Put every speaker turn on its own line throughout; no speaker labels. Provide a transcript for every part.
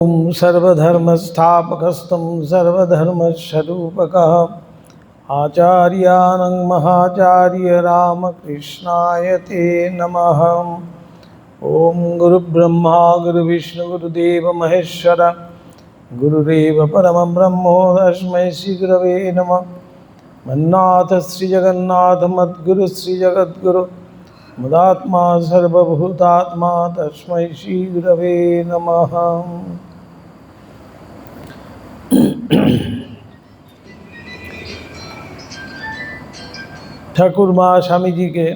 सर्वधर्मस्थापकस्तं सर्वधर्मस्वरूपकः आचार्यानं महाचार्य रामकृष्णाय ते नमः। ओम गुरुब्रह्मा गुरुविष्णु गुरुदेव महेश्वर गुरुरेव परमं ब्रह्मो तस्मै श्री गुरवे नमः। मन्नाथ श्री जगन्नाथ मद्गुरु श्री जगद्गुरु मुदात्मा सर्वभूतात्मा तस्मै श्री गुरवे नमः। ठाकुर माँ स्वामी जी के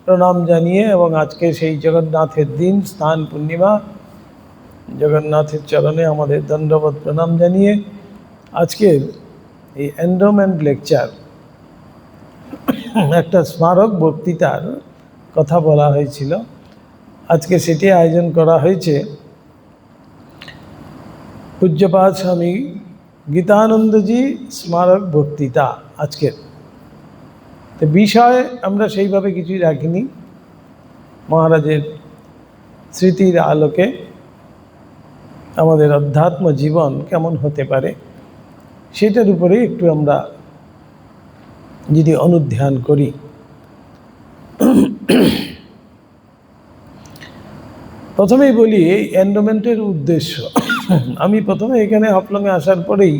प्रणाम जानिए এবং আজকে সেই জগন্নাথের দিন স্নান পূর্ণিমা জগন্নাথের চরণে আমাদের দণ্ডবত প্রণাম জানিয়ে আজকের এই এন্ডোমেন্ট লেকচার একটা স্মারক বক্তৃতার কথা বলা হয়েছিল। আজকে সেটি আয়োজন করা হয়েছে পূজ্যপাদ স্বামী গীতানন্দজি স্মারক বক্তৃতা। আজকের তো বিষয় আমরা সেইভাবে কিছুই রাখিনি, মহারাজের স্মৃতির আলোকে আমাদের অধ্যাত্ম জীবন কেমন হতে পারে সেটার উপরে একটু আমরা যদি অনুধ্যান করি। প্রথমেই বলি এই এন্ডোমেন্টের উদ্দেশ্য। আমি প্রথমে এখানে হাফলংয়ে আসার পরেই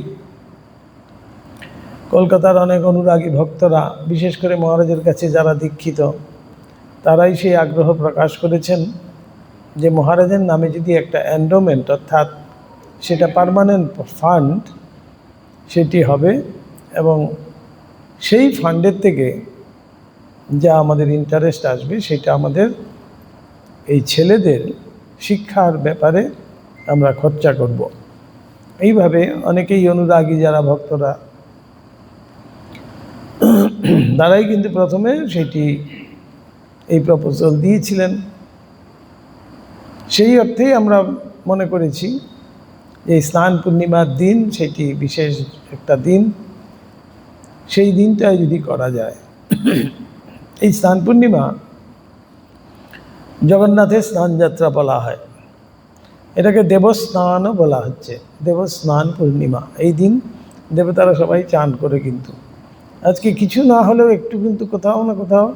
কলকাতার অনেক অনুরাগী ভক্তরা, বিশেষ করে মহারাজের কাছে যারা দীক্ষিত, তারাই সেই আগ্রহ প্রকাশ করেছেন যে মহারাজের নামে যদি একটা এন্ডোমেন্ট অর্থাৎ সেটা পার্মানেন্ট ফান্ড সেটি হবে এবং সেই ফান্ডের থেকে যা আমাদের ইন্টারেস্ট আসবে সেটা আমাদের এই ছেলেদের শিক্ষার ব্যাপারে আমরা খরচা করব। এইভাবে অনেকেই অনুরাগী যারা ভক্তরা তারাই কিন্তু প্রথমে সেটি এই প্রপোজাল দিয়েছিলেন। সেই অর্থেই আমরা মনে করেছি এই স্নান পূর্ণিমার দিন সেটি বিশেষ একটা দিন, সেই দিনটাই যদি করা যায়। এই স্নান পূর্ণিমা জগন্নাথের স্নানযাত্রা বলা হয়, এটাকে দেবস্নানও বলা হচ্ছে, দেবস্নান পূর্ণিমা। এই দিন দেবতারা সবাই চান করে, কিন্তু আজকে কিছু না হলেও একটু কিন্তু কোথাও না কোথাও,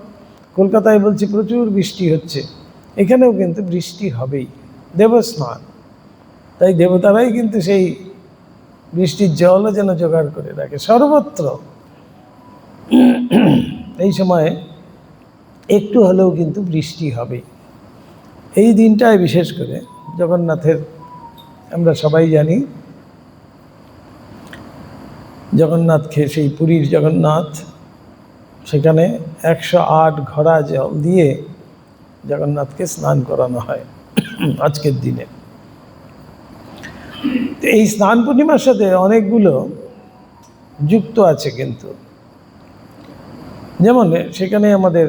কলকাতায় বলছি প্রচুর বৃষ্টি হচ্ছে, এখানেও কিন্তু বৃষ্টি হবেই, দেবস্নান। তাই দেবতারাই কিন্তু সেই বৃষ্টির জলও যেন জোগাড় করে রাখে সর্বত্র। এই সময়ে একটু হলেও কিন্তু বৃষ্টি হবেই। এই দিনটায় বিশেষ করে জগন্নাথের, আমরা সবাই জানি জগন্নাথকে, সেই পুরীর জগন্নাথ, সেখানে 108 ঘড়া জল দিয়ে জগন্নাথকে স্নান করানো হয় আজকের দিনে। এই স্নান পূর্ণিমার সাথে অনেকগুলো যুক্ত আছে কিন্তু, যেমন সেখানে আমাদের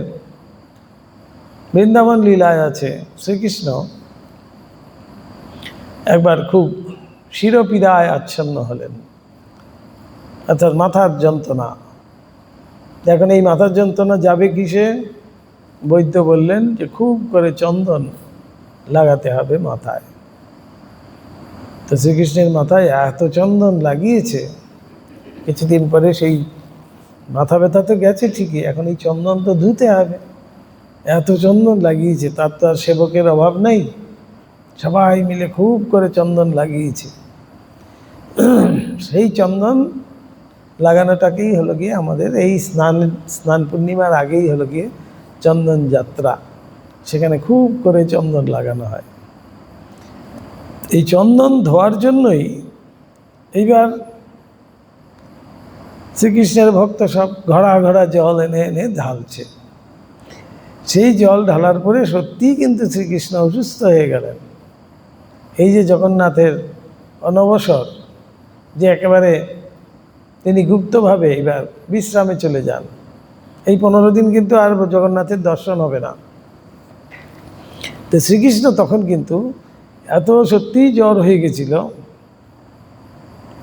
বৃন্দাবন লীলায় আছে শ্রীকৃষ্ণ একবার খুব শিরপীড়ায় আচ্ছন্ন হলেন, অর্থাৎ মাথার যন্ত্রণা। এখন এই মাথার যন্ত্রণা যাবে কিসে? বৈদ্য বললেন যে খুব করে চন্দন লাগাতে হবে মাথায়। তো শ্রীকৃষ্ণের মাথায় এত চন্দন লাগিয়েছে, কিছুদিন পরে সেই মাথা ব্যথা তো গেছে ঠিকই, এখন এই চন্দন তো ধুতে হবে। এত চন্দন লাগিয়েছে, তার তো আর সেবকের অভাব নেই, সবাই মিলে খুব করে চন্দন লাগিয়েছে। সেই চন্দন লাগানোটাকেই হলো গিয়ে আমাদের এই স্নান পূর্ণিমার আগেই হলো গিয়ে চন্দন যাত্রা। সেখানে খুব করে চন্দন লাগানো হয়। এই চন্দন ধোয়ার জন্যই এইবার শ্রীকৃষ্ণের ভক্ত সব ঘড়া ঘড়া জল এনে এনে ঢালছে। সেই জল ঢালার পরে সত্যিই কিন্তু শ্রীকৃষ্ণ অসুস্থ হয়ে গেলেন। এই যে জগন্নাথের অনবসর, যে একেবারে তিনি গুপ্তভাবে এবার বিশ্রামে চলে যান। এই 15 দিন কিন্তু আর জগন্নাথের দর্শন হবে না। তো শ্রীকৃষ্ণ তখন কিন্তু এত সত্যিই জ্বর হয়ে গেছিল,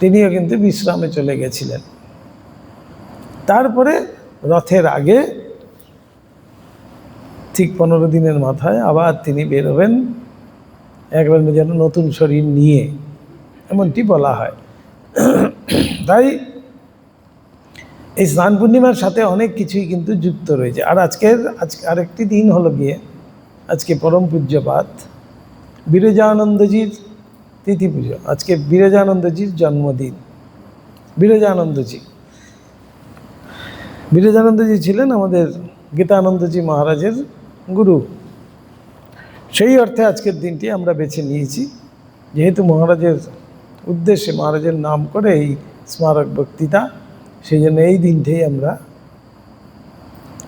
তিনিও কিন্তু বিশ্রামে চলে গেছিলেন। তারপরে রথের আগে ঠিক 15 দিনের মাথায় আবার তিনি বেরোবেন, একবার যেন নতুন শরীর নিয়ে। এমনটি বলা হয়। তাই এই স্নান পূর্ণিমার সাথে অনেক কিছুই কিন্তু যুক্ত রয়েছে। আর আজকে আরেকটি দিন হলো গিয়ে আজকে পরম পূজ্যপাত বিরজানন্দজির তিথি পুজো। আজকে বিরজানন্দজির জন্মদিন। বিরজানন্দজি ছিলেন আমাদের গীতানন্দজি মহারাজের গুরু। সেই অর্থে আজকের দিনটি আমরা বেছে নিয়েছি, যেহেতু মহারাজের উদ্দেশ্যে মহারাজের নাম করে এই স্মারক বক্তৃতা, সেই জন্য এই দিনটাই আমরা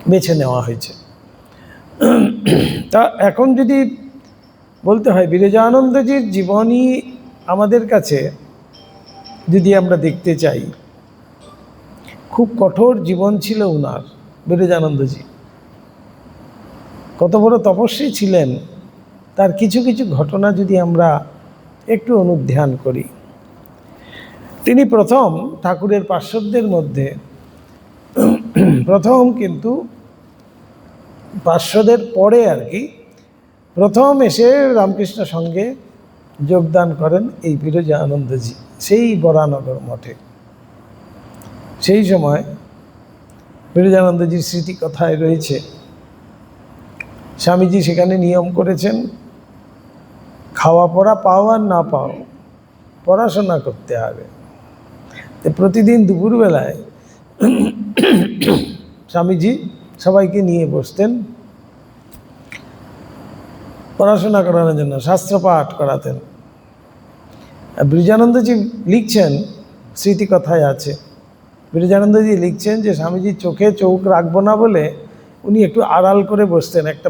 বেছে নেওয়া হয়েছে। তা এখন যদি বলতে হয় বিরজানন্দজির জীবনী আমাদের কাছে যদি আমরা দেখতে চাই, খুব কঠোর জীবন ছিল উনার। বিরজানন্দজি কত বড় তপস্বী ছিলেন, তার কিছু কিছু ঘটনা যদি আমরা একটু অনুধ্যান করি। তিনি প্রথম ঠাকুরের পার্শ্বদের মধ্যে প্রথম, কিন্তু পার্শ্বদের পরে আর কি প্রথম এসে রামকৃষ্ণ সঙ্গে যোগদান করেন এই বিরজানন্দজি সেই বরানগর মঠে। সেই সময় বিরজানন্দজির স্মৃতি কথায় রয়েছে, স্বামীজি সেখানে নিয়ম করেছেন, খাওয়া পড়া পাও আর না পাও, পড়াশোনা করতে হবে। প্রতিদিন দুপুরবেলায় স্বামীজি সবাইকে নিয়ে বসতেন পড়াশোনা করানোর জন্য, শাস্ত্র পাঠ করাতেন। বিরজানন্দজি লিখছেন, স্মৃতি কথায় আছে, বিরজানন্দজি লিখছেন যে স্বামীজি চোখে চোখ রাখবো না বলে উনি একটু আড়াল করে বসতেন। একটা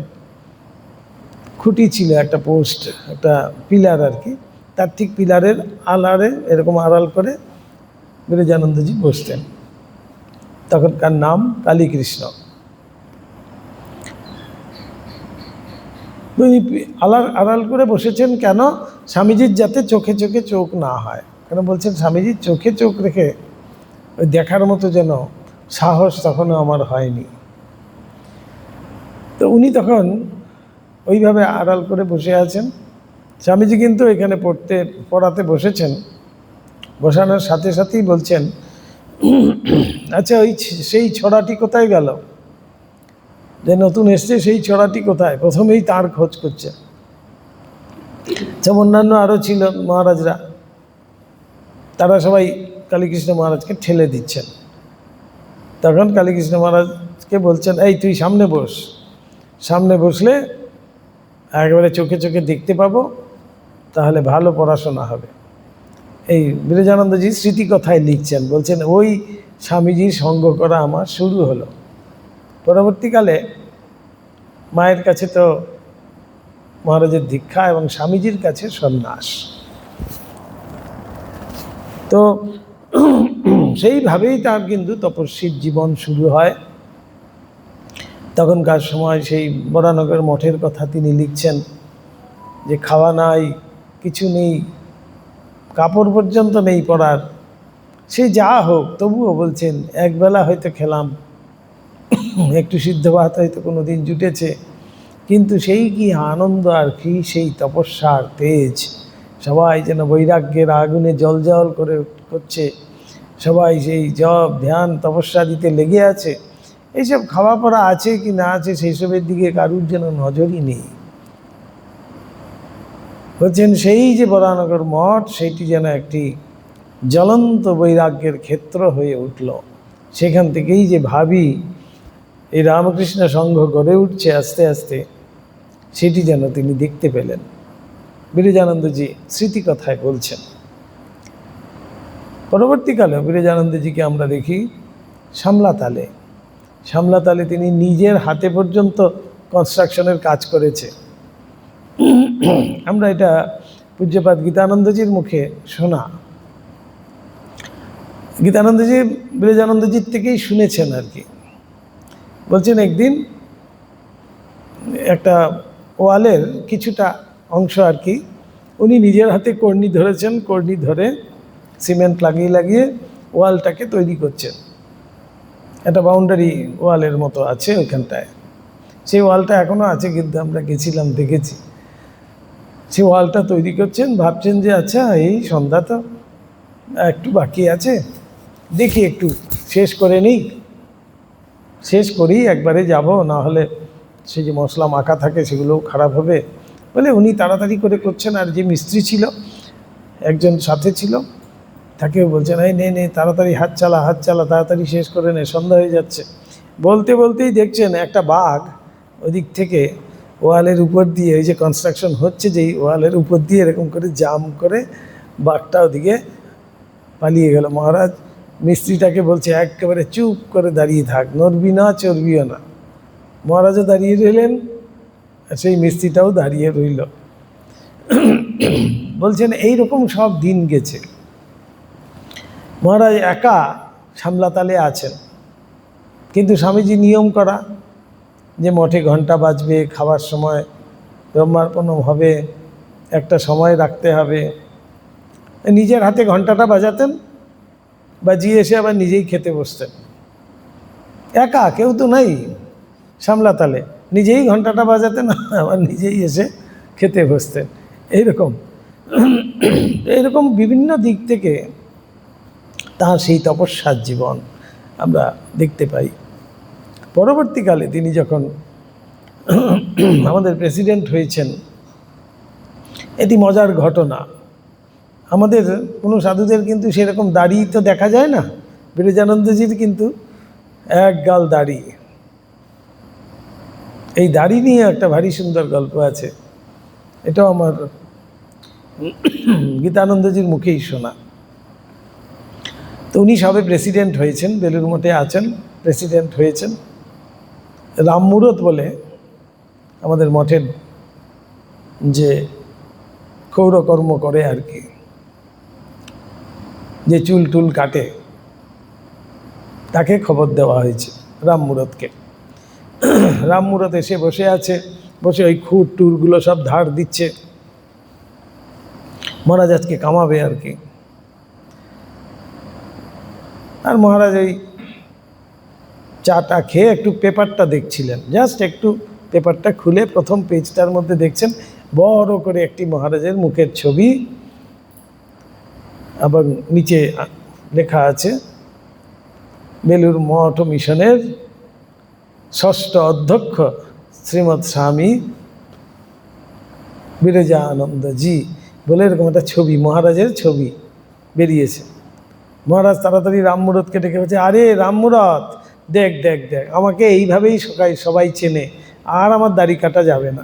খুঁটি ছিল, একটা পোস্ট, একটা পিলার আর কি, তার ঠিক পিলারের আড়ালে এরকম আড়াল করে বিরজানন্দজি বসতেন। তখনকার নাম কালীকৃষ্ণ। উনি আড়াল করে বসেছেন কেন? স্বামীজির যাতে চোখে চোখে চোখ না হয়। কেন বলছেন? স্বামীজির চোখে চোখ রেখে ওই দেখার মতো যেন সাহস তখনও আমার হয়নি। তো উনি তখন ওইভাবে আড়াল করে বসে আছেন। স্বামীজি কিন্তু এখানে পড়াতে বসেছেন। বসানোর সাথে সাথেই বলছেন, আচ্ছা ওই সেই ছড়াটি কোথায় গেল, যে নতুন এসছে সেই ছড়াটি কোথায়? প্রথমেই তার খোঁজ করছে। যেমন অন্যান্য আরও ছিল মহারাজরা, তারা সবাই কালীকৃষ্ণ মহারাজকে ঠেলে দিচ্ছেন। তখন কালীকৃষ্ণ মহারাজকে বলছেন, এই তুই সামনে বস, সামনে বসলে একেবারে চোখে চোখে দেখতে পাবো, তাহলে ভালো পড়াশোনা হবে। এই বিরজানন্দজি স্মৃতি কথায় লিখছেন, বলছেন ওই স্বামীজির সঙ্গ করা আমার শুরু হলো। পরবর্তীকালে মায়ের কাছে তো মহারাজের দীক্ষা এবং স্বামীজির কাছে সন্ন্যাস। তো সেইভাবেই তার কিন্তু তপস্বীর জীবন শুরু হয়। তখনকার সময় সেই বরানগর মঠের কথা তিনি লিখছেন যে খাওয়া নাই, কিছু নেই, কাপড় পর্যন্ত নেই পরার। সে যা হোক তবুও বলছেন একবেলা হয়তো খেলাম, একটু সিদ্ধ ভাত হয়তো কোনো দিন জুটেছে, কিন্তু সেই কি আনন্দ আর কি সেই তপস্যার তেজ। সবাই যেন বৈরাগ্যের আগুনে জল করছে, সবাই সেই জপ ধ্যান তপস্যা দিতে লেগে আছে। এইসব খাওয়া পড়া আছে কি না আছে সেই সবের দিকে কারুর যেন নজরই নেই। বলছেন সেই যে বরানগর মঠ, সেইটি যেন একটি জ্বলন্ত বৈরাগ্যের ক্ষেত্র হয়ে উঠল। সেখান থেকেই যে ভাবি এই রামকৃষ্ণ সংঘ গড়ে উঠছে আস্তে আস্তে, সেটি যেন তিনি দেখতে পেলেন। বিরজানন্দজি স্মৃতি কথায় বলছেন। পরবর্তীকালে বিরজানন্দজিকে আমরা দেখি সামলাতালে তিনি নিজের হাতে পর্যন্ত কনস্ট্রাকশনের কাজ করেছে। আমরা এটা পূজ্যপাদ গীতানন্দজির মুখে শোনা, গীতানন্দজি বিরজানন্দজির থেকেই শুনেছেন আর কি। বলছেন একদিন একটা ওয়ালের কিছুটা অংশ আর কি উনি নিজের হাতে কর্নি ধরেছেন, কর্নি ধরে সিমেন্ট লাগিয়ে ওয়ালটাকে তৈরি করছেন। একটা বাউন্ডারি ওয়ালের মতো আছে ওইখানটায়, সেই ওয়ালটা এখনও আছে, কিন্তু আমরা গেছিলাম দেখেছি। সে ওয়ালটা তৈরি করছেন, ভাবছেন যে আচ্ছা এই সন্ধ্যা তো একটু বাকি আছে, দেখি একটু শেষ করে নিই, শেষ করি একবারে যাব, না হলে সে যে মশলা মাখা থাকে সেগুলোও খারাপ হবে বলে উনি তাড়াতাড়ি করে করছেন। আর যে মিস্ত্রি ছিল একজন সাথে ছিল, তাকেও বলছেন এই নে নে তাড়াতাড়ি হাত চালা তাড়াতাড়ি শেষ করে নে, সন্ধ্যা হয়ে যাচ্ছে। বলতে বলতেই দেখছেন একটা বাঘ ওদিক থেকে ওয়ালের উপর দিয়ে, ওই যে কনস্ট্রাকশন হচ্ছে যেই ওয়ালের উপর দিয়ে এরকম করে জাম করে বাঘটা ওদিকে পালিয়ে গেল। মহারাজ মিস্ত্রিটাকে বলছে একেবারে চুপ করে দাঁড়িয়ে থাক, নড়বি না চড়বিও না। মহারাজও দাঁড়িয়ে রইলেন, আর সেই মিস্ত্রিটাও দাঁড়িয়ে রইল। বলছেন এইরকম সব দিন গেছে। মহারাজ একা সামলাতালে আছেন, কিন্তু স্বামীজি নিয়ম করা যে মঠে ঘন্টা বাজবে, খাবার সময় ব্রহ্মার্পণম হবে, একটা সময় রাখতে হবে, নিজের হাতে ঘন্টাটা বাজাতেন, বাজিয়ে এসে আবার নিজেই খেতে বসতেন। একা, কেউ তো নাই সামলাতালে, নিজেই ঘন্টাটা বাজাতেন আবার নিজেই এসে খেতে বসতেন। এইরকম এইরকম বিভিন্ন দিক থেকে তার সেই তপস্যার জীবন আমরা দেখতে পাই। পরবর্তীকালে তিনি যখন আমাদের প্রেসিডেন্ট হয়েছেন, এটি মজার ঘটনা। আমাদের কোনো সাধুদের কিন্তু সেরকম দাড়ি তো দেখা যায় না, বিরজানন্দজির কিন্তু এক গাল দাড়ি। এই দাড়ি নিয়ে একটা ভারী সুন্দর গল্প আছে, এটাও আমার গীতানন্দজির মুখেই শোনা। তো উনি সবে প্রেসিডেন্ট হয়েছেন, বেলুর মঠে আছেন, প্রেসিডেন্ট হয়েছেন। রামমূরত বলে আমাদের মঠের যে ক্ষৌরকর্ম করে আর কি, যে চুল টুল কাটে, তাকে খবর দেওয়া হয়েছে রামমূরতকে। রামমূরত এসে বসে আছে, বসে ওই খুঁট টুরগুলো সব ধার দিচ্ছে, মহারাজ আজকে কামাবে আর কি। আর মহারাজ ওই চাটা খেয়ে একটু পেপারটা দেখছিলেন, জাস্ট একটু পেপারটা খুলে প্রথম পেজটার মধ্যে দেখছেন বড় করে একটি মহারাজের মুখের ছবি, আবার নিচে লেখা আছে বেলুর মঠ মিশনের ষষ্ঠ অধ্যক্ষ শ্রীমৎ স্বামী বিরজানন্দজি বলে এরকম একটা ছবি, মহারাজের ছবি বেরিয়েছে। মহারাজ তাড়াতাড়ি রামমূরতকে ডেকে বলছে, আরে রামমূরত দেখ দেখ দেখ, আমাকে এইভাবেই সবাই চেনে, আর আমার দাড়ি কাটা যাবে না,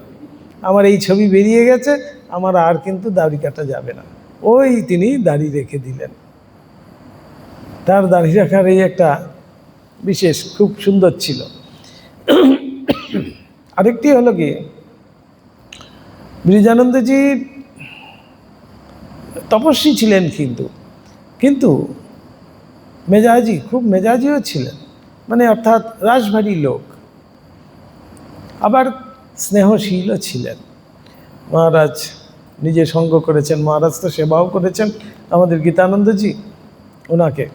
আমার এই ছবি বেরিয়ে গেছে, আমার আর কিন্তু দাড়ি কাটা যাবে না। ওই তিনি দাড়ি রেখে দিলেন। তার দাড়ি রাখার এই একটা বিশেষ খুব সুন্দর ছিল। আরেকটি হলো কি, বিরজানন্দজি তপস্বী ছিলেন কিন্তু মেজাজি, খুব মেজাজিও ছিলেন, মানে অর্থাৎ রাশভারী লোক, আবার স্নেহশীলও ছিলেন। মহারাজ নিজে সঙ্গ করেছেন, মহারাজ তো সেবাও করেছেন আমাদের গীতানন্দজি। ওনাকে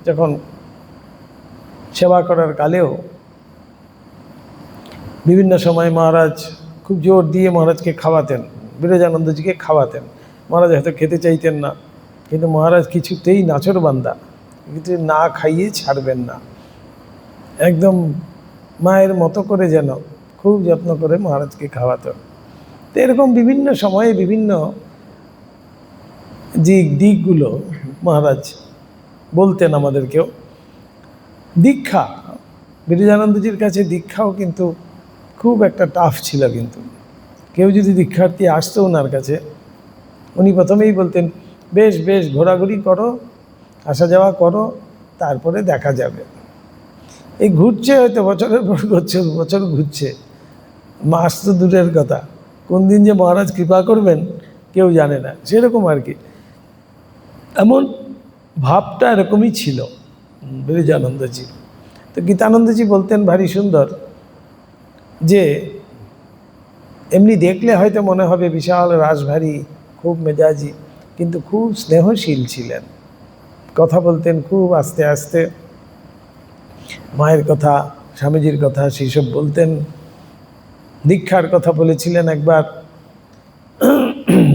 যখন সেবা করার কালেও বিভিন্ন সময় মহারাজ খুব জোর দিয়ে মহারাজকে খাওয়াতেন, বিরজানন্দজিকে খাওয়াতেন। মহারাজ হয়তো খেতে চাইতেন না, কিন্তু মহারাজ কিছুতেই নাছোড়বান্দা, কিন্তু না খাইয়ে ছাড়বেন না, একদম মায়ের মতো করে যেন খুব যত্ন করে মহারাজকে খাওয়াতেন। তো এরকম বিভিন্ন সময়ে বিভিন্ন যে দিকগুলো মহারাজ বলতেন আমাদেরকেও। দীক্ষা, বিরজানন্দজির কাছে দীক্ষাও কিন্তু খুব একটা টাফ ছিল। কিন্তু কেউ যদি দীক্ষার্থী আসতো ওনার কাছে, উনি প্রথমেই বলতেন বেশ বেশ ঘোরাঘুরি করো, আসা যাওয়া করো, তারপরে দেখা যাবে। এই ঘুরছে হয়তো বছরের পর বছর ঘুরছে, মাস তো দূরের কথা, কোন দিন যে মহারাজ কৃপা করবেন কেউ জানে না, সেরকম আর কি। এমন ভাবটা এরকমই ছিল বিরজানন্দজি। তো গীতানন্দজি বলতেন ভারী সুন্দর, যে এমনি দেখলে হয়তো মনে হবে বিশাল রাশভারী, খুব মেজাজি, কিন্তু খুব স্নেহশীল ছিলেন। কথা বলতেন খুব আস্তে আস্তে, মায়ের কথা, স্বামীজির কথা সেইসব বলতেন। দীক্ষার কথা বলেছিলেন একবার,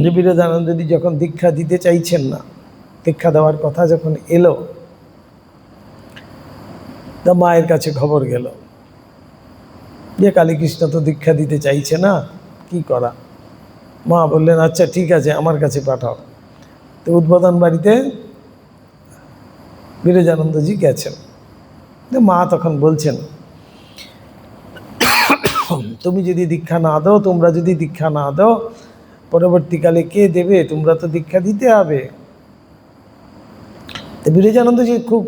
যে বিরজানন্দজি যখন দীক্ষা দিতে চাইছেন না, দীক্ষা দেওয়ার কথা যখন এলো, তা মায়ের কাছে খবর গেল যে কালীকৃষ্ণ তো দীক্ষা দিতে চাইছে না, কি করা। মা বললেন আচ্ছা ঠিক আছে, আমার কাছে পাঠাও। তো উদ্বোধন বাড়িতে বিরজানন্দজি গেছেন। মা তখন বলছেন, তুমি যদি দীক্ষা না দাও, তোমরা যদি দীক্ষা না দাও, পরবর্তীকালে কে দেবে? তোমরা তো দীক্ষা দিতে হবে। তো বিরজানন্দজি খুব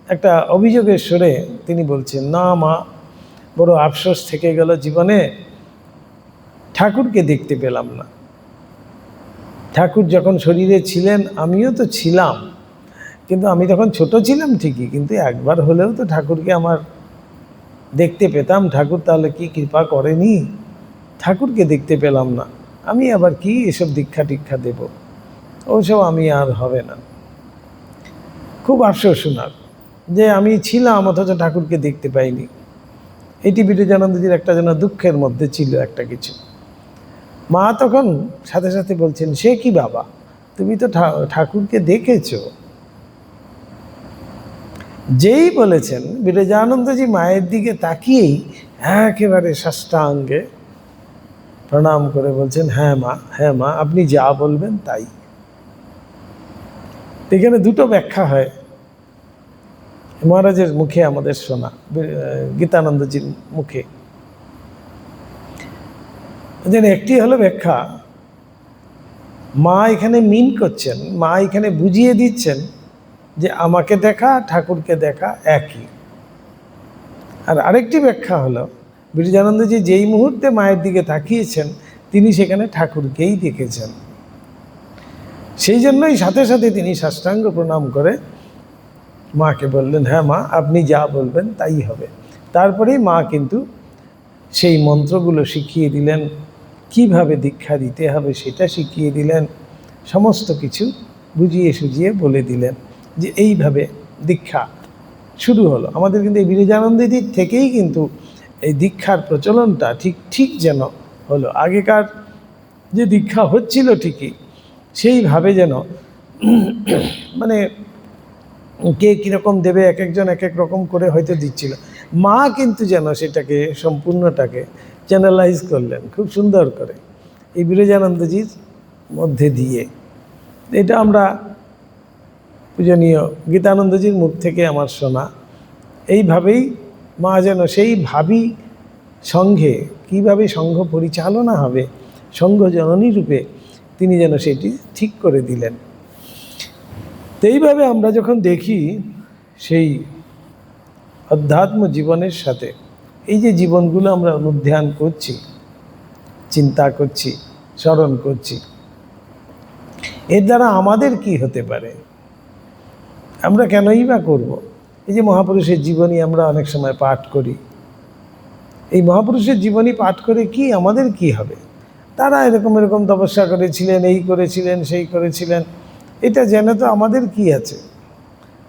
একটা অভিযোগের সুরে তিনি বলছেন, না মা, বড় আফসোস থেকে গেল জীবনে, ঠাকুরকে দেখতে পেলাম না। ঠাকুর যখন শরীরে ছিলেন আমিও তো ছিলাম, কিন্তু আমি তখন ছোট ছিলাম ঠিকই, কিন্তু একবার হলেও তো ঠাকুরকে আমার দেখতে পেতাম। ঠাকুর তাহলে কি কৃপা করেনি? ঠাকুরকে দেখতে পেলাম না, আমি আবার কি এসব দীক্ষা টিক্ষা দেব? ওসব আমি আর হবে না। খুব আফসোস শোনার যে আমি ছিলাম অথচ ঠাকুরকে দেখতে পাইনি। এটি বিরজানন্দজির একটা যেন দুঃখের মধ্যে ছিল একটা কিছু। মা তখন সাথে সাথে বলছেন, সে কি বাবা, তুমি তো ঠাকুরকে দেখেছো। যেই বলেছেন, বিরজানন্দজি মায়ের দিকে তাকিয়েই একেবারে সাষ্টাঙ্গে প্রণাম করে বলছেন, হ্যাঁ মা, হ্যাঁ মা, আপনি যা বলবেন তাই। এখানে দুটো ব্যাখ্যা হয় মহারাজের মুখে আমাদের শোনা, গীতানন্দজির মুখে। যেন একটি হলো ব্যাখ্যা, মা এখানে মিন করছেন, মা এখানে বুঝিয়ে দিচ্ছেন যে আমাকে দেখা ঠাকুরকে দেখা একই। আর আরেকটি ব্যাখ্যা হলো, বিরজানন্দজি যেই মুহূর্তে মায়ের দিকে তাকিয়েছেন তিনি সেখানে ঠাকুরকেই দেখেছেন। সেই জন্যই সাথে সাথে তিনি সাষ্টাঙ্গ প্রণাম করে মাকে বললেন, হ্যাঁ মা, আপনি যা বলবেন তাই হবে। তারপরেই মা কিন্তু সেই মন্ত্রগুলো শিখিয়ে দিলেন, কিভাবে দীক্ষা দিতে হবে সেটা শিখিয়ে দিলেন, সমস্ত কিছু বুঝিয়ে সুঝিয়ে বলে দিলেন যে এইভাবে দীক্ষা শুরু হলো। আমাদের কিন্তু এই বিরজানন্দজির থেকেই কিন্তু এই দীক্ষার প্রচলনটা ঠিক যেন হলো। আগেকার যে দীক্ষা হচ্ছিল ঠিকই সেইভাবে যেন মানে কে কীরকম দেবে, এক একজন এক এক রকম করে হয়তো দিচ্ছিল, মা কিন্তু যেন সেটাকে সম্পূর্ণটাকে চ্যানেলাইজ করলেন খুব সুন্দর করে এই বিরজানন্দজির মধ্যে দিয়ে। এটা আমরা পূজনীয় গীতানন্দজির মুখ থেকে আমার শোনা। এইভাবেই মা যেন সেই ভাবী সঙ্ঘে কীভাবে সঙ্ঘ পরিচালনা হবে, সঙ্ঘ জননী রূপে তিনি যেন সেটি ঠিক করে দিলেন। তো এইভাবে আমরা যখন দেখি সেই অধ্যাত্ম জীবনের সাথে এই যে জীবনগুলো আমরা অনুধ্যান করছি, চিন্তা করছি, স্মরণ করছি, এর দ্বারা আমাদের কি হতে পারে, আমরা কেনই বা করব? এই যে মহাপুরুষের জীবনী আমরা অনেক সময় পাঠ করি, এই মহাপুরুষের জীবনী পাঠ করে কি আমাদের কি হবে? তারা এরকম এরকম তপস্যা করেছিলেন, এই করেছিলেন, সেই করেছিলেন, এটা জেনে তো আমাদের কি আছে?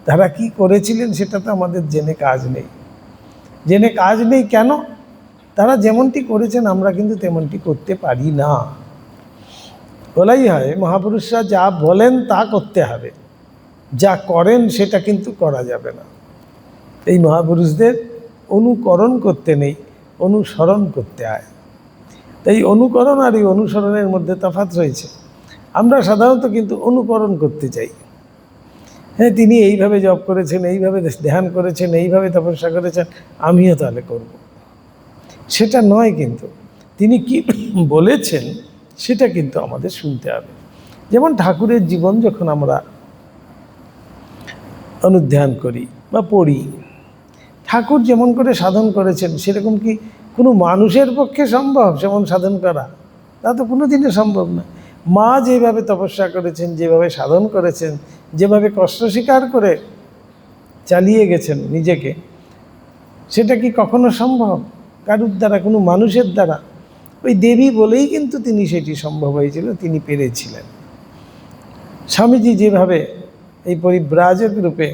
তারা কি করেছিলেন সেটা তো আমাদের জেনে কাজ নেই। জেনে কাজ নেই কেন? তারা যেমনটি করেছেন আমরা কিন্তু তেমনটি করতে পারি না। বলাই হয় মহাপুরুষরা যা বলেন তা করতে হবে, যা করেন সেটা কিন্তু করা যাবে না। এই মহাপুরুষদের অনুকরণ করতে নেই, অনুসরণ করতে হয়। তাই অনুকরণ আর এই অনুসরণের মধ্যে তফাৎ রয়েছে। আমরা সাধারণত কিন্তু অনুকরণ করতে চাই। হ্যাঁ, তিনি এইভাবে জপ করেছেন, এইভাবে ধ্যান করেছেন, এইভাবে তপস্যা করেছেন, আমিও তাহলে করব। সেটা নয়, কিন্তু তিনি কি বলেছেন সেটা কিন্তু আমাদের শুনতে হবে। যেমন ঠাকুরের জীবন যখন আমরা অনুধ্যান করি বা পড়ি, ঠাকুর যেমন করে সাধন করেছেন সেরকম কি কোনো মানুষের পক্ষে সম্ভব যেমন সাধন করা? তা তো কোনো দিনে সম্ভব না। মা যেভাবে তপস্যা করেছেন, যেভাবে সাধন করেছেন, যেভাবে কষ্ট স্বীকার করে চালিয়ে গেছেন নিজেকে, সেটা কি কখনো সম্ভব কারুর দ্বারা, কোনো মানুষের দ্বারা? ওই দেবী বলেই কিন্তু তিনি সেটি সম্ভব হয়েছিল, তিনি পেরেছিলেন। স্বামীজি যেভাবে এই পরিব্রাজক রূপে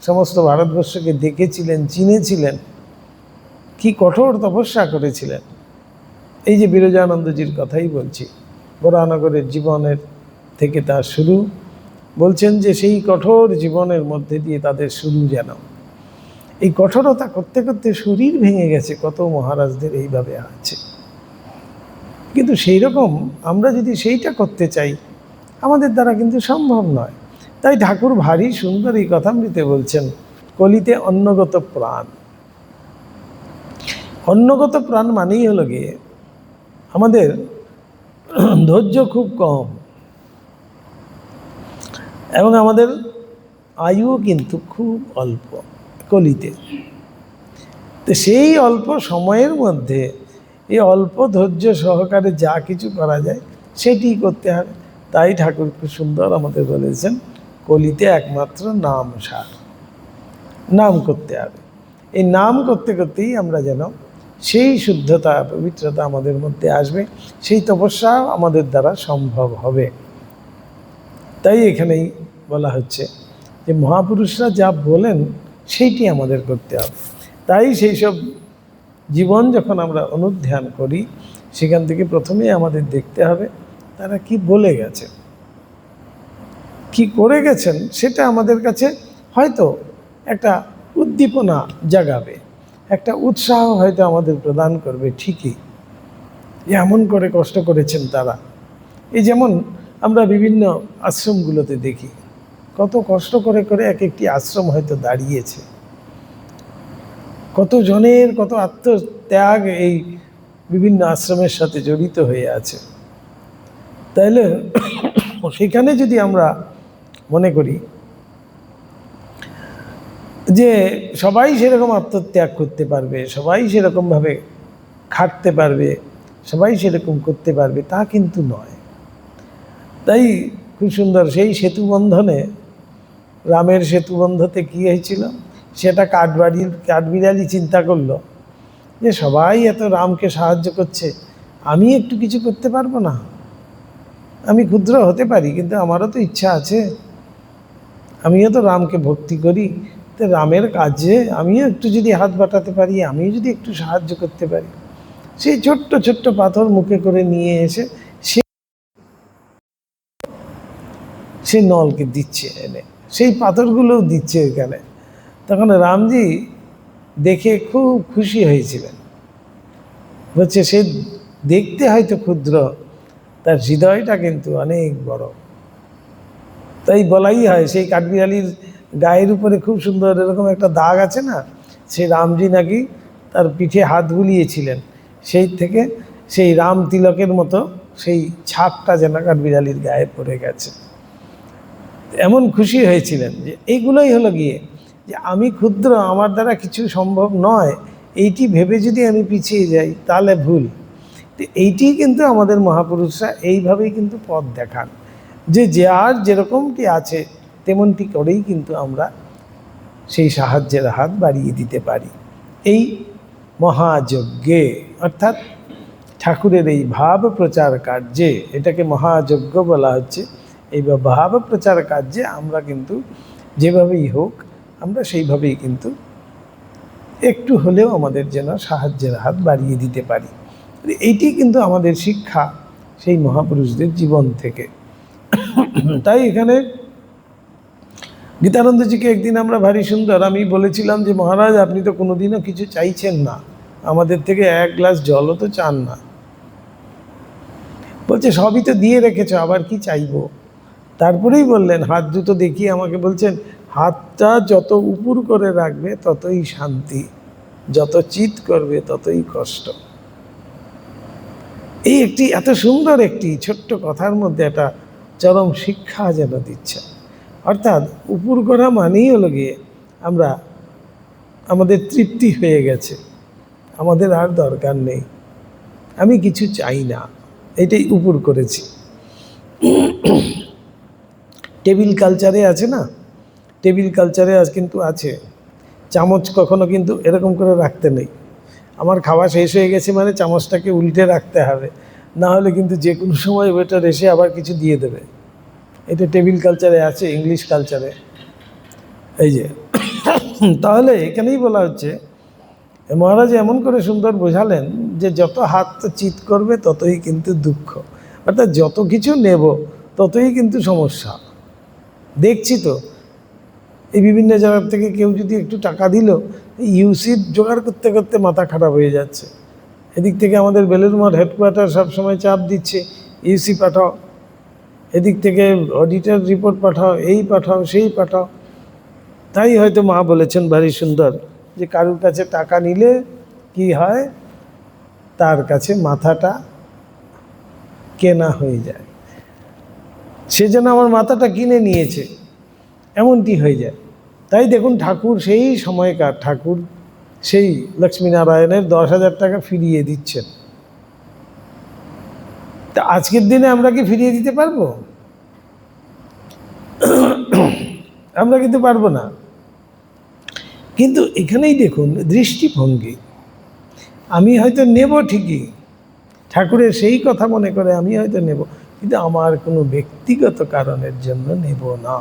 সমস্ত ভারতবর্ষকে দেখেছিলেন, চিনেছিলেন, কি কঠোর তপস্যা করেছিলেন। এই যে বিরজানন্দজির কথাই বলছি, বরানগরের জীবনের থেকে তার শুরু। বলছেন যে সেই কঠোর জীবনের মধ্যে দিয়ে তাদের শুরু যেন। এই কঠোরতা করতে করতে শরীর ভেঙে গেছে, কত মহারাজদের এইভাবে আছে। কিন্তু সেই রকম আমরা যদি সেইটা করতে চাই, আমাদের দ্বারা কিন্তু সম্ভব নয়। তাই ঠাকুর ভারী সুন্দর এই কথামৃতে বলছেন, কলিতে অন্নগত প্রাণ। অন্নগত প্রাণ মানেই হলো গিয়ে আমাদের ধৈর্য খুব কম এবং আমাদের আয়ুও কিন্তু খুব অল্প কলিতে। তো সেই অল্প সময়ের মধ্যে এই অল্প ধৈর্য সহকারে যা কিছু করা যায় সেটি করতে হবে। তাই ঠাকুর খুব সুন্দর আমাদের বলেছেন, কলিতে একমাত্র নাম সার, নাম করতে হবে। এই নাম করতে করতেই আমরা যেন সেই শুদ্ধতা পবিত্রতা আমাদের মধ্যে আসবে, সেই তপস্যা আমাদের দ্বারা সম্ভব হবে। তাই এখানেই বলা হচ্ছে যে মহাপুরুষরা যা বলেন সেইটি আমাদের করতে হবে। তাই সেই সব জীবন যখন আমরা অনুধ্যান করি, সেখান থেকে প্রথমেই আমাদের দেখতে হবে তারা কি বলে গেছে, কি করে গেছেন। সেটা আমাদের কাছে হয়তো একটা উদ্দীপনা জাগাবে, একটা উৎসাহ হয়তো আমাদের প্রদান করবে ঠিকই, যে এমন করে কষ্ট করেছেন তারা। এই যেমন আমরা বিভিন্ন আশ্রমগুলোতে দেখি কত কষ্ট করে করে এক একটি আশ্রম হয়তো দাঁড়িয়েছে, কত জনের কত আত্মত্যাগ এই বিভিন্ন আশ্রমের সাথে জড়িত হয়ে আছে। তাইলে সেখানে যদি আমরা মনে করি যে সবাই সেরকম আত্মত্যাগ করতে পারবে, সবাই সেরকমভাবে খাটতে পারবে, সবাই সেরকম করতে পারবে, তা কিন্তু নয়। তাই খুব সুন্দর সেই সেতুবন্ধনে, রামের সেতুবন্ধতে কী হয়েছিল, সেটা কাঠবিড়ালি চিন্তা করলো যে সবাই এত রামকে সাহায্য করছে, আমি একটু কিছু করতে পারবো না? আমি ক্ষুদ্র হতে পারি, কিন্তু আমারও তো ইচ্ছা আছে, আমিও তো রামকে ভক্তি করি, তো রামের কাজে আমিও একটু যদি হাত বাটাতে পারি, আমিও যদি একটু সাহায্য করতে পারি। সেই ছোট্ট ছোট্ট পাথর মুখে করে নিয়ে এসে সে নলকে দিচ্ছে এনে, সেই পাথরগুলোও দিচ্ছে এখানে। তখন রামজি দেখে খুব খুশি হয়েছিলেন। বলছে সে দেখতে হয়তো ক্ষুদ্র, তার হৃদয়টা কিন্তু অনেক বড়। তাই বলাই হয় সেই কাঠবিড়ালির গায়ের উপরে খুব সুন্দর এরকম একটা দাগ আছে না, সেই রামজি নাকি তার পিঠে হাত বুলিয়েছিলেন, সেই থেকে সেই রাম তিলকের মতো সেই ছাপটা যেন কাঠবিড়ালির গায়ে পড়ে গেছে। এমন খুশি হয়েছিলেন যে এইগুলোই হলো গিয়ে যে আমি ক্ষুদ্র, আমার দ্বারা কিছু সম্ভব নয়, এইটি ভেবে যদি আমি পিছিয়ে যাই তাহলে ভুল। তো এইটি কিন্তু আমাদের মহাপুরুষরা এইভাবেই কিন্তু পথ দেখান, যে যার যেরকমটি আছে তেমনটি করেই কিন্তু আমরা সেই সাহায্যের হাত বাড়িয়ে দিতে পারি। এই মহাযজ্ঞে অর্থাৎ ঠাকুরের এই ভাব প্রচার কার্যে, এটাকে মহাযজ্ঞ বলা হচ্ছে, এই ভাব প্রচার কার্যে আমরা কিন্তু যেভাবেই হোক আমরা সেইভাবেই কিন্তু একটু হলেও আমাদের যেন সাহায্যের হাত বাড়িয়ে দিতে পারি। এইটি কিন্তু আমাদের শিক্ষা সেই মহাপুরুষদের জীবন থেকে। তাই এখানে গীতানন্দজিকে একদিন আমরা ভারী সুন্দর, আমি বলেছিলাম যে মহারাজ আপনি তো কোনোদিনও কিছু চাইছেন না, আমাদের থেকে এক গ্লাস জলও তো চান না। বলছে সবই তো দিয়ে রেখেছ, আবার কি চাইবো? তারপরেই বললেন, হাত দুটো দেখিয়ে আমাকে বলছেন, হাতটা যত উপর করে রাখবে ততই শান্তি, যত চিৎ করবে ততই কষ্ট। এই একটি এত সুন্দর একটি ছোট্ট কথার মধ্যে একটা চরম শিক্ষা যেন দিচ্ছে। অর্থাৎ উপর করা মানেই হলো গিয়ে আমরা আমাদের তৃপ্তি হয়ে গেছে, আমাদের আর দরকার নেই, আমি কিছু চাই না, এটাই উপর করেছি। টেবিল কালচারে আছে না, টেবিল কালচারে আজ কিন্তু আছে, চামচ কখনো কিন্তু এরকম করে রাখতে নেই। আমার খাওয়া শেষ হয়ে গেছে মানে চামচটাকে উল্টে রাখতে হবে, না হলে কিন্তু যে কোনো সময় ওয়েটার এসে আবার কিছু দিয়ে দেবে। এটা টেবিল কালচারে আছে, ইংলিশ কালচারে। এই যে তাহলে এখানেই বলা হচ্ছে, মহারাজ এমন করে সুন্দর বোঝালেন যে যত হাত চিৎ করবে ততই কিন্তু দুঃখ, অর্থাৎ যত কিছু নেব ততই কিন্তু সমস্যা। দেখছি তো এই বিভিন্ন জায়গার থেকে কেউ যদি একটু টাকা দিল, ইউসির জোগাড় করতে করতে মাথা খারাপ হয়ে যাচ্ছে। এদিক থেকে আমাদের বেলুড় মঠ হেডকোয়ার্টার সবসময় চাপ দিচ্ছে, ইউসি পাঠাও, এদিক থেকে অডিটের রিপোর্ট পাঠাও, এই পাঠাও, সেই পাঠাও। তাই হয়তো মা বলেছেন ভারী সুন্দর যে কারুর কাছে টাকা নিলে কি হয়, তার কাছে মাথাটা কেনা হয়ে যায়। সেজন্য আমার মাথাটা কিনে নিয়েছে, এমনটি হয়ে যায়। তাই দেখুন ঠাকুর সেই সময়কার ঠাকুর সেই লক্ষ্মীনারায়ণের 10,000 টাকা ফিরিয়ে দিচ্ছেন। তা আজকের দিনে আমরা কি ফিরিয়ে দিতে পারবো? আমরা কিন্তু পারবো না। কিন্তু এখানেই দেখুন দৃষ্টিভঙ্গি, আমি হয়তো নেব ঠিকই, ঠাকুরের সেই কথা মনে করে আমি হয়তো নেব, কিন্তু আমার কোনো ব্যক্তিগত কারণের জন্য নেব না,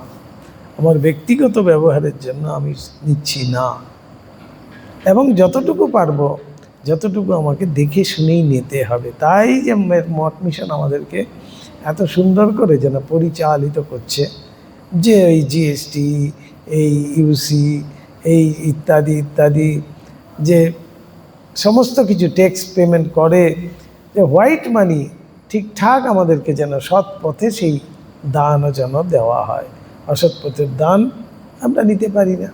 আমার ব্যক্তিগত ব্যবহারের জন্য আমি নিচ্ছি না। এবং যতটুকু পারবো, যতটুকু আমাকে দেখে শুনেই নিতে হবে। তাই যে মঠ মিশন আমাদেরকে এত সুন্দর করে যেন পরিচালিত করছে, যে এই জিএসটি, এই ইউসি, এই ইত্যাদি ইত্যাদি, যে সমস্ত কিছু ট্যাক্স পেমেন্ট করে, যে হোয়াইট মানি ঠিকঠাক আমাদেরকে যেন সৎ পথে সেই দানও যেন দেওয়া হয়। অসৎ পথের দান আমরা নিতে পারি না,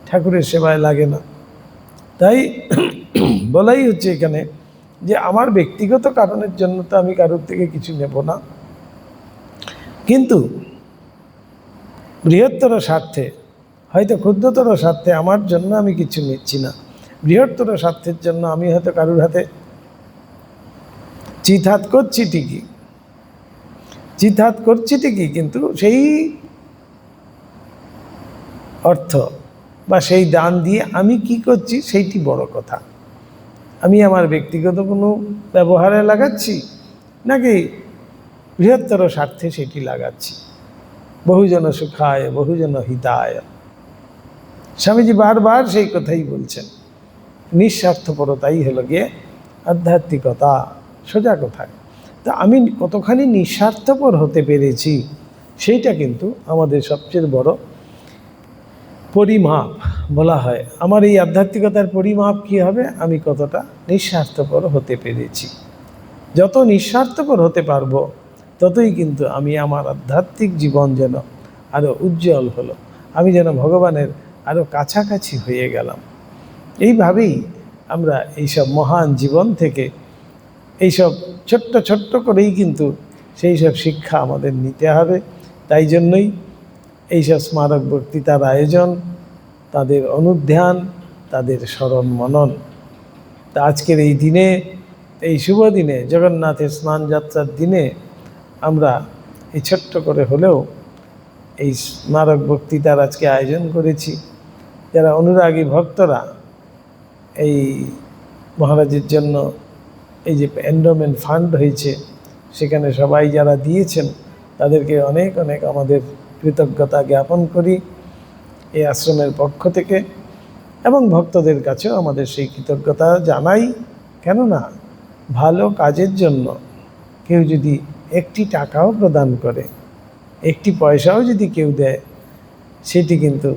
ঠাকুরের সেবায় লাগে না। তাই বলাই হচ্ছে এখানে যে আমার ব্যক্তিগত কারণের জন্য তো আমি কারোর থেকে কিছু নেব না, কিন্তু বৃহত্তর স্বার্থে, হয়তো ক্ষুদ্রতর স্বার্থে আমার জন্য আমি কিছু নিচ্ছি না, বৃহত্তর স্বার্থের জন্য আমি হয়তো কারুর হাতে চিৎহাত করছি ঠিকই, চিৎহাত করছি ঠিকই, কিন্তু সেই অর্থ বা সেই দান দিয়ে আমি কি করছি সেইটি বড় কথা। আমি আমার ব্যক্তিগত কোনো ব্যবহারে লাগাচ্ছি নাকি বৃহত্তর স্বার্থে সেটি লাগাচ্ছি। বহুজন সুখায় বহুজন হিতায়, স্বামীজি বারবার সেই কথাই বলছেন। নিঃস্বার্থপরতাই হলো গিয়ে আধ্যাত্মিকতা, সোজা কথায়। তা আমি কতখানি নিঃস্বার্থপর হতে পেরেছি সেইটা কিন্তু আমাদের সবচেয়ে বড় পরিমাপ বলা হয়। আমার এই আধ্যাত্মিকতার পরিমাপ কি হবে, আমি কতটা নিঃস্বার্থপর হতে পেরেছি। যত নিঃস্বার্থপর হতে পারবো ততই কিন্তু আমি আমার আধ্যাত্মিক জীবন যেন আরও উজ্জ্বল হলো, আমি যেন ভগবানের আরও কাছাকাছি হয়ে গেলাম। এইভাবেই আমরা এইসব মহান জীবন থেকে এইসব ছোট্ট ছোট্ট করেই কিন্তু সেই সব শিক্ষা আমাদের নিতে হবে। তাই জন্যই এইসব স্মারক বক্তৃতার আয়োজন, তাদের অনুধ্যান, তাদের স্মরণ মনন। তা আজকের এই দিনে, এই শুভ দিনে, জগন্নাথের স্নান যাত্রার দিনে আমরা এই ছোট্ট করে হলেও এই স্মারক বক্তৃতার আজকে আয়োজন করেছি। যারা অনুরাগী ভক্তরা এই মহারাজের জন্য এই যে এন্ডোমেন্ট ফান্ড হয়েছে, সেখানে সবাই যারা দিয়েছেন তাদেরকে অনেক অনেক আমাদের কৃতজ্ঞতা জ্ঞাপন করি এই আশ্রমের পক্ষ থেকে, এবং ভক্তদের কাছেও আমাদের সেই কৃতজ্ঞতা জানাই। কেননা ভালো কাজের জন্য কেউ যদি একটি টাকাও প্রদান করে, একটি পয়সাও যদি কেউ দেয়, সেটি কিন্তু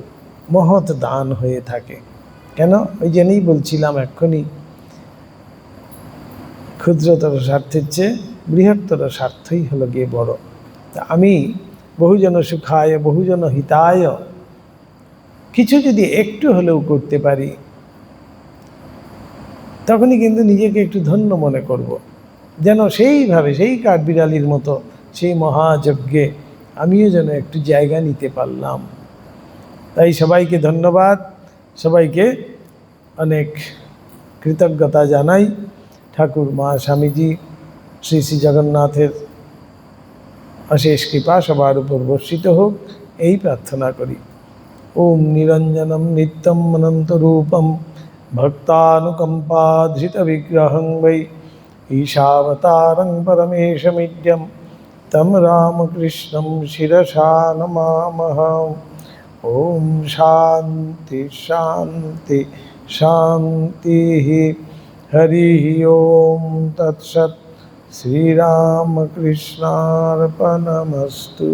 মহৎ দান হয়ে থাকে। কেন, ওই জন্যই বলছিলাম এক্ষুনি, ক্ষুদ্রতর স্বার্থের চেয়ে বৃহত্তর স্বার্থই হলো গিয়ে বড়। তা আমি বহুজন সুখায় বহুজন হিতায় কিছু যদি একটু হলেও করতে পারি, তখনই কিন্তু নিজেকে একটু ধন্য মনে করব, যেন সেইভাবে সেই কাঠবিড়ালির মতো সেই মহাযজ্ঞে আমিও যেন একটু জায়গা নিতে পারলাম। তাই সবাইকে ধন্যবাদ, সবাইকে অনেক কৃতজ্ঞতা জানাই। ঠাকুর মা স্বামীজি শ্রী শ্রী জগন্নাথের অশেষ কৃপা সবার উপর বর্ষিত হোক, এই প্রার্থনা করি। ওম নিরঞ্জনম নিত্যম অনন্তরূপম ভক্তানুকম্পাধৃত বিগ্রহং বৈ ঈশাবতারং পরমেশমিড্যম তম রামকৃষ্ণম শিরসা নমামহ। ওম শান্তি শান্তি শান্তি। হরি ওম তৎসৎ। শ্রীরামকৃষ্ণার্পণমস্তু।